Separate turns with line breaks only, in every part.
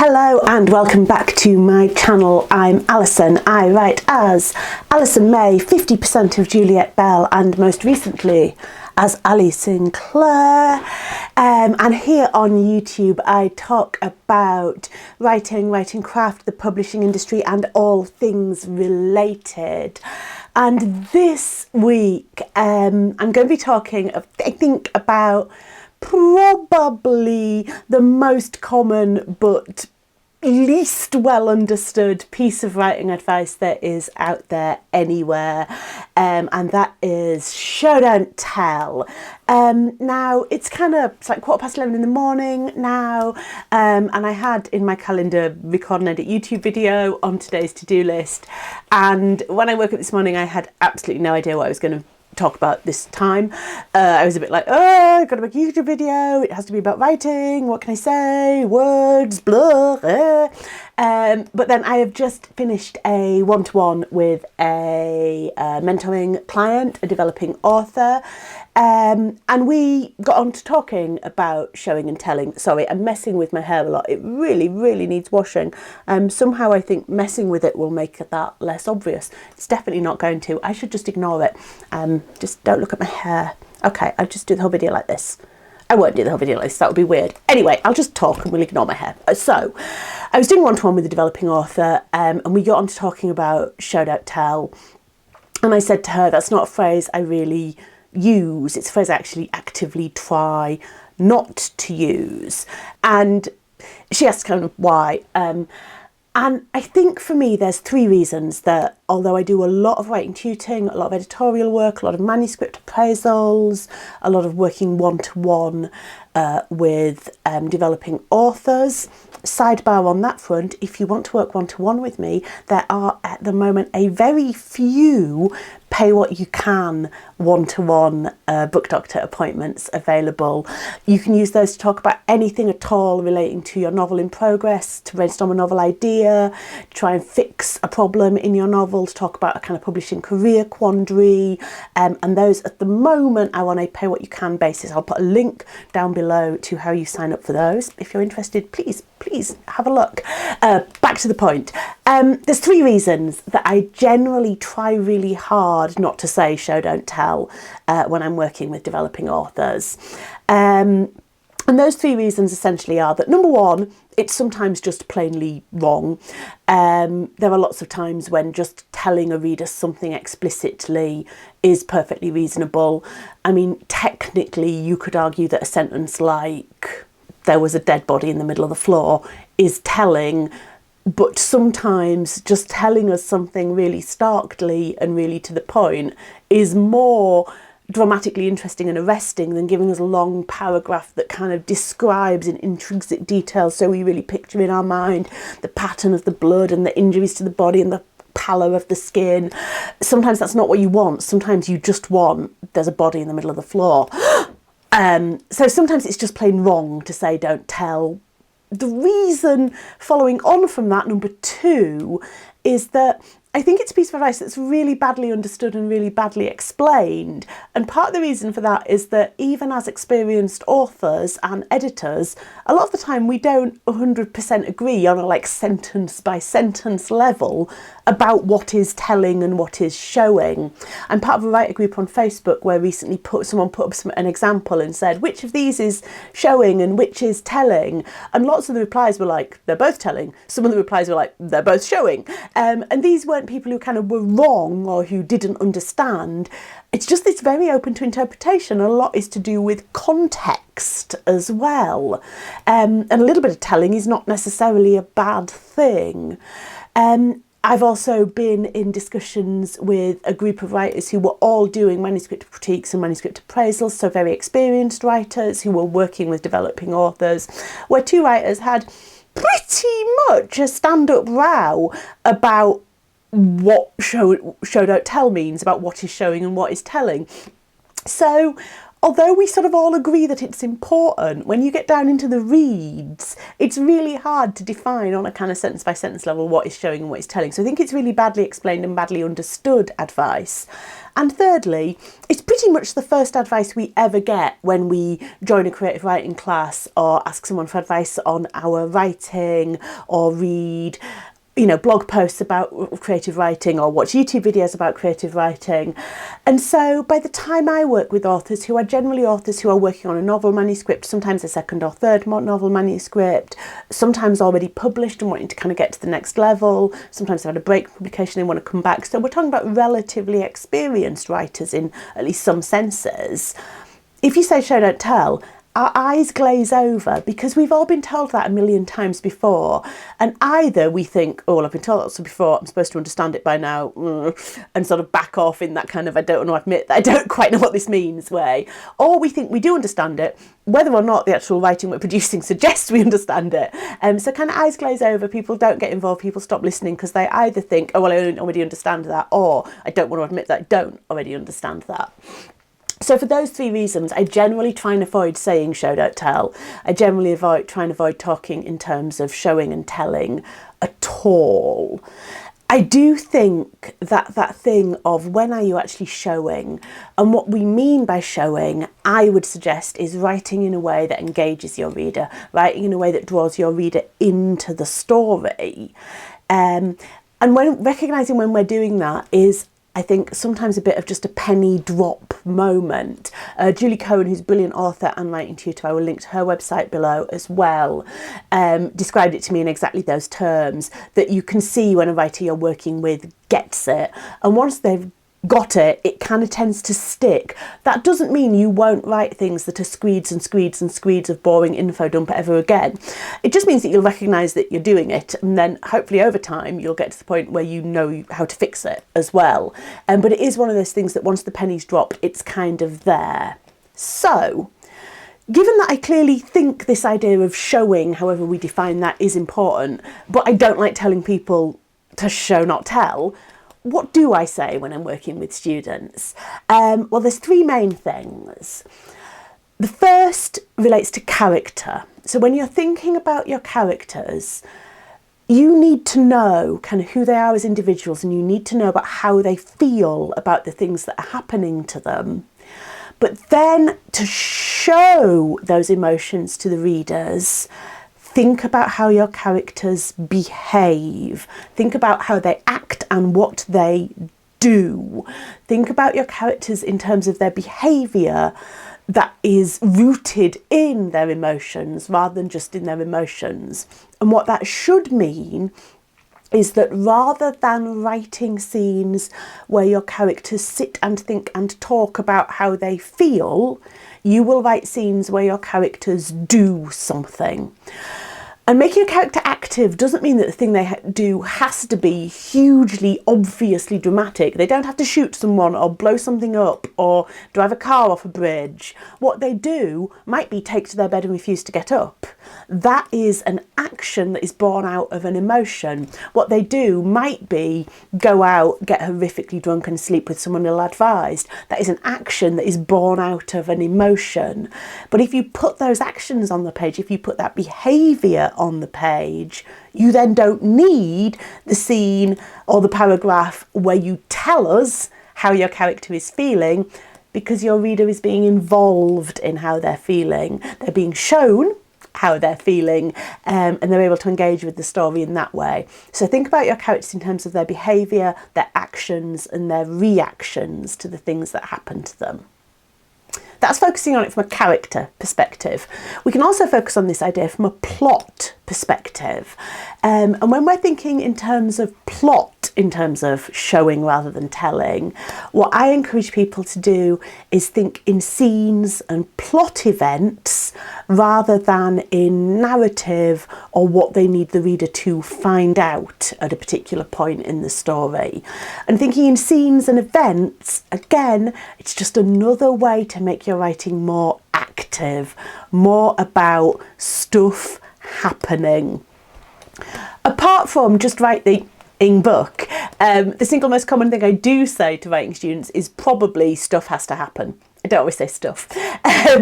Hello and welcome back to my channel. I'm Alison. I write as Alison May, 50% of Juliet Bell, and most recently as Ali Sinclair. And here on YouTube I talk about writing craft, the publishing industry and all things related. And this week I'm going to be talking, I think, about probably the most common but least well understood piece of writing advice that is out there anywhere, and that is show don't tell. Now it's like 11:15 in the morning now, and I had in my calendar record and edit YouTube video on today's to-do list, and when I woke up this morning I had absolutely no idea what I was going to talk about this time. I was a bit like, oh, I've got to make a YouTube video, it has to be about writing, what can I say, words, blah, but then I have just finished a one-to-one with a mentoring client, a developing author, and we got on to talking about showing and telling. Sorry, I'm messing with my hair a lot. It really needs washing. Somehow I think messing with it will make that less obvious. It's definitely not going to. I should just ignore it. Just don't look at my hair. Okay, I'll just do the whole video like this. I won't do the whole video like this, that would be weird. Anyway, I'll just talk and we'll ignore my hair. So, I was doing one-to-one with a developing author, and we got on to talking about show don't tell. And I said to her, that's not a phrase I really use. It's a phrase I actually actively try not to use. And she asked kind of why. And I think for me, there's three reasons that, although I do a lot of writing tutoring, a lot of editorial work, a lot of manuscript appraisals, a lot of working one-to-one with developing authors, sidebar on that front, if you want to work one-to-one with me, there are at the moment a very few pay what you can one-to-one book doctor appointments available. You can use those to talk about anything at all relating to your novel in progress, to brainstorm a novel idea, to try and fix a problem in your novel, to talk about a kind of publishing career quandary, and those at the moment are on a pay what you can basis. I'll put a link down below to how you sign up for those. If you're interested, please have a look. Back to the point. There's three reasons that I generally try really hard not to say show don't tell when I'm working with developing authors. And those three reasons essentially are that, number one, it's sometimes just plainly wrong. There are lots of times when just telling a reader something explicitly is perfectly reasonable. I mean, technically you could argue that a sentence like "there was a dead body in the middle of the floor" is telling, but sometimes just telling us something really starkly and really to the point is more dramatically interesting and arresting than giving us a long paragraph that kind of describes in intrinsic detail, so we really picture in our mind the pattern of the blood and the injuries to the body and the pallor of the skin. Sometimes that's not what you want. Sometimes you just want "there's a body in the middle of the floor." So sometimes it's just plain wrong to say don't tell. The reason following on from that, number two, is that I think it's a piece of advice that's really badly understood and really badly explained. And part of the reason for that is that even as experienced authors and editors, a lot of the time we don't 100% agree on a sentence by sentence level about what is telling and what is showing. I'm part of a writer group on Facebook where recently someone put up an example and said, which of these is showing and which is telling? And lots of the replies were like, they're both telling. Some of the replies were like, they're both showing. And these weren't people who kind of were wrong or who didn't understand. It's just it's very open to interpretation. A lot is to do with context as well. And a little bit of telling is not necessarily a bad thing. I've also been in discussions with a group of writers who were all doing manuscript critiques and manuscript appraisals, so very experienced writers who were working with developing authors, where two writers had pretty much a stand-up row about what show don't tell means, about what is showing and what is telling. So although we sort of all agree that it's important, when you get down into the reads, it's really hard to define on a kind of sentence by sentence level what is showing and what is telling. So I think it's really badly explained and badly understood advice. And thirdly, it's pretty much the first advice we ever get when we join a creative writing class or ask someone for advice on our writing or read, you know, blog posts about creative writing or watch YouTube videos about creative writing. And so by the time I work with authors who are generally authors who are working on a novel manuscript, sometimes a second or third novel manuscript, sometimes already published and wanting to kind of get to the next level, sometimes they've had a break from publication, they want to come back. So we're talking about relatively experienced writers in at least some senses. If you say show, don't tell, our eyes glaze over because we've all been told that a million times before, and either we think, oh, well, I've been told that before, I'm supposed to understand it by now, and sort of back off in that kind of I don't want to admit that I don't quite know what this means way, or we think we do understand it, whether or not the actual writing we're producing suggests we understand it. So kind of eyes glaze over, people don't get involved, people stop listening because they either think, oh, well, I already understand that, or I don't want to admit that I don't already understand that. So for those three reasons, I generally try and avoid saying show, don't tell. I generally try and avoid talking in terms of showing and telling at all. I do think that that thing of when are you actually showing, and what we mean by showing, I would suggest, is writing in a way that engages your reader, writing in a way that draws your reader into the story. And when recognising when we're doing that is, I think, sometimes a bit of just a penny drop moment. Julie Cohen, who's a brilliant author and writing tutor, I will link to her website below as well, described it to me in exactly those terms, that you can see when a writer you're working with gets it. And once they've got it, it kind of tends to stick. That doesn't mean you won't write things that are screeds and screeds and screeds of boring info dump ever again. It just means that you'll recognise that you're doing it, and then hopefully over time you'll get to the point where you know how to fix it as well. But it is one of those things that once the pennies drop, it's kind of there. So, given that I clearly think this idea of showing, however we define that, is important, but I don't like telling people to show, not tell, what do I say when I'm working with students? Well, there's three main things. The first relates to character. So when you're thinking about your characters, you need to know kind of who they are as individuals, and you need to know about how they feel about the things that are happening to them. But then to show those emotions to the readers, think about how your characters behave. Think about how they act and what they do. Think about your characters in terms of their behaviour that is rooted in their emotions rather than just in their emotions. And what that should mean is that rather than writing scenes where your characters sit and think and talk about how they feel, you will write scenes where your characters do something. And making a character active doesn't mean that the thing they do has to be hugely, obviously dramatic. They don't have to shoot someone or blow something up or drive a car off a bridge. What they do might be take to their bed and refuse to get up. That is an action that is born out of an emotion. What they do might be go out, get horrifically drunk and sleep with someone ill-advised. That is an action that is born out of an emotion. But if you put those actions on the page, if you put that behaviour on the page, you then don't need the scene or the paragraph where you tell us how your character is feeling, because your reader is being involved in how they're feeling. They're being shown how they're feeling, and they're able to engage with the story in that way. So think about your characters in terms of their behaviour, their actions and their reactions to the things that happen to them. That's focusing on it from a character perspective. We can also focus on this idea from a plot perspective. And when we're thinking in terms of plot, in terms of showing rather than telling, what I encourage people to do is think in scenes and plot events rather than in narrative or what they need the reader to find out at a particular point in the story. And thinking in scenes and events, again, it's just another way to make your writing more active, more about stuff happening. Apart from just writing book, the single most common thing I do say to writing students is probably stuff has to happen. I don't always say stuff.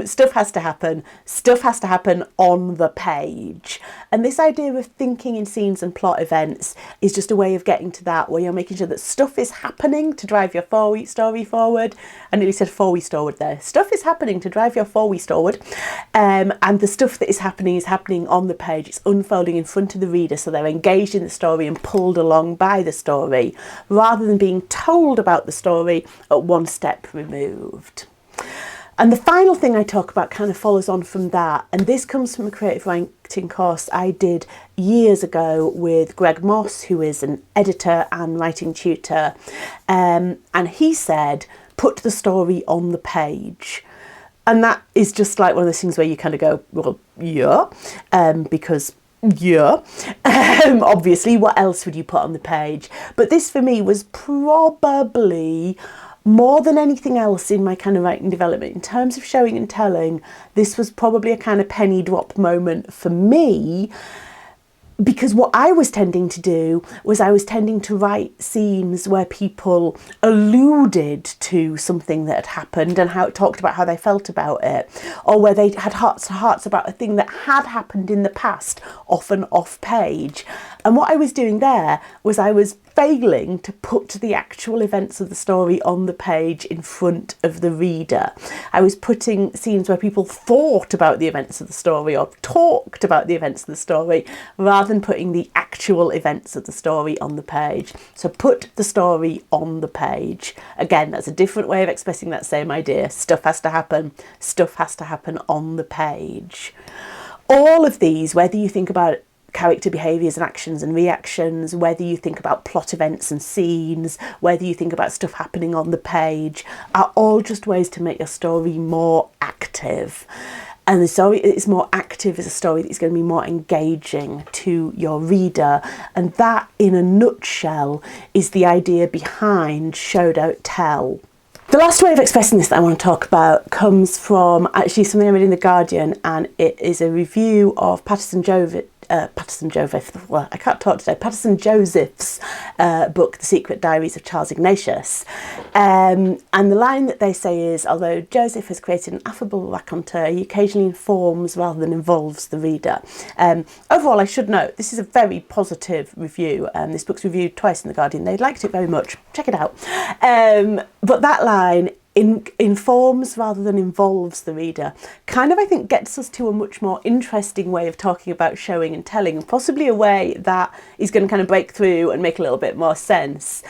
Stuff has to happen. Stuff has to happen on the page. And this idea of thinking in scenes and plot events is just a way of getting to that, where you're making sure that stuff is happening to drive your story forward. I nearly said forward there. Stuff is happening to drive your forward. And the stuff that is happening on the page. It's unfolding in front of the reader, so they're engaged in the story and pulled along by the story, rather than being told about the story at one step removed. And the final thing I talk about kind of follows on from that, and this comes from a creative writing course I did years ago with Greg Moss, who is an editor and writing tutor, and he said, put the story on the page. And that is just like one of those things where you kind of go, well, yeah, because yeah, obviously, what else would you put on the page? But this for me was probably, more than anything else in my kind of writing development, in terms of showing and telling, this was probably a kind of penny drop moment for me, because what I was tending to do was I was tending to write scenes where people alluded to something that had happened and how it talked about how they felt about it, or where they had hearts to hearts about a thing that had happened in the past, often off page. And what I was doing there was I was failing to put the actual events of the story on the page in front of the reader. I was putting scenes where people thought about the events of the story or talked about the events of the story, rather than putting the actual events of the story on the page. So put the story on the page. Again, that's a different way of expressing that same idea. Stuff has to happen. Stuff has to happen on the page. All of these, whether you think about character behaviours and actions and reactions, whether you think about plot events and scenes, whether you think about stuff happening on the page, are all just ways to make your story more active. And the story that is more active is a story that is going to be more engaging to your reader. And that, in a nutshell, is the idea behind Show Don't Tell. The last way of expressing this that I want to talk about comes from actually something I read in The Guardian, and it is a review of Patterson Joseph's book, The Secret Diaries of Charles Ignatius. And the line that they say is, although Joseph has created an affable raconteur, he occasionally informs rather than involves the reader. Overall, I should note, this is a very positive review. This book's reviewed twice in The Guardian. They liked it very much. Check it out. But that line, informs rather than involves the reader, kind of, I think, gets us to a much more interesting way of talking about showing and telling, and possibly a way that is going to kind of break through and make a little bit more sense.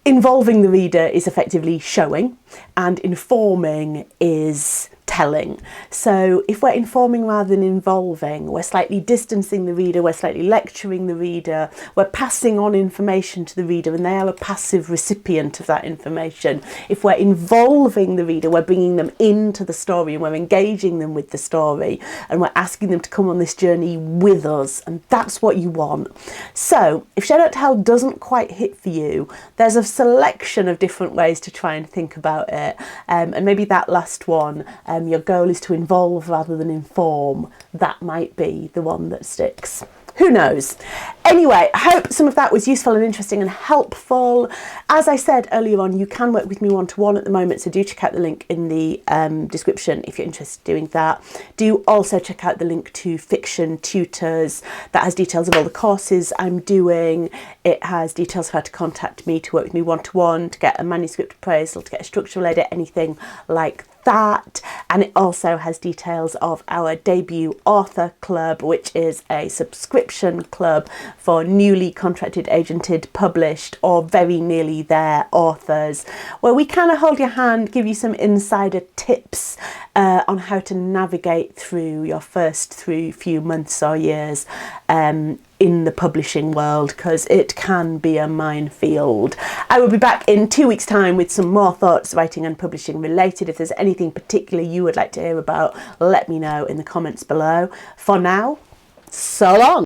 Involving the reader is effectively showing, and informing is telling. So if we're informing rather than involving, we're slightly distancing the reader, we're slightly lecturing the reader, we're passing on information to the reader, and they are a passive recipient of that information. If we're involving the reader, we're bringing them into the story and we're engaging them with the story, and we're asking them to come on this journey with us, and that's what you want. So if Show Don't Tell doesn't quite hit for you, there's a selection of different ways to try and think about it, and maybe that last one, your goal is to involve rather than inform. That might be the one that sticks. Who knows? Anyway, I hope some of that was useful and interesting and helpful. As I said earlier on, you can work with me one-to-one at the moment, so do check out the link in the description if you're interested in doing that. Do also check out the link to Fiction Tutors. That has details of all the courses I'm doing. It has details of how to contact me to work with me one-to-one, to get a manuscript appraisal, to get a structural edit, anything like that. And it also has details of our debut author club, which is a subscription club for newly contracted, agented, published, or very nearly there authors, where we kind of hold your hand, give you some insider tips on how to navigate through your first few months or years in the publishing world, because it can be a minefield. I will be back in 2 weeks' time with some more thoughts, writing and publishing related. If there's anything particular you would like to hear about, let me know in the comments below. For now, so long.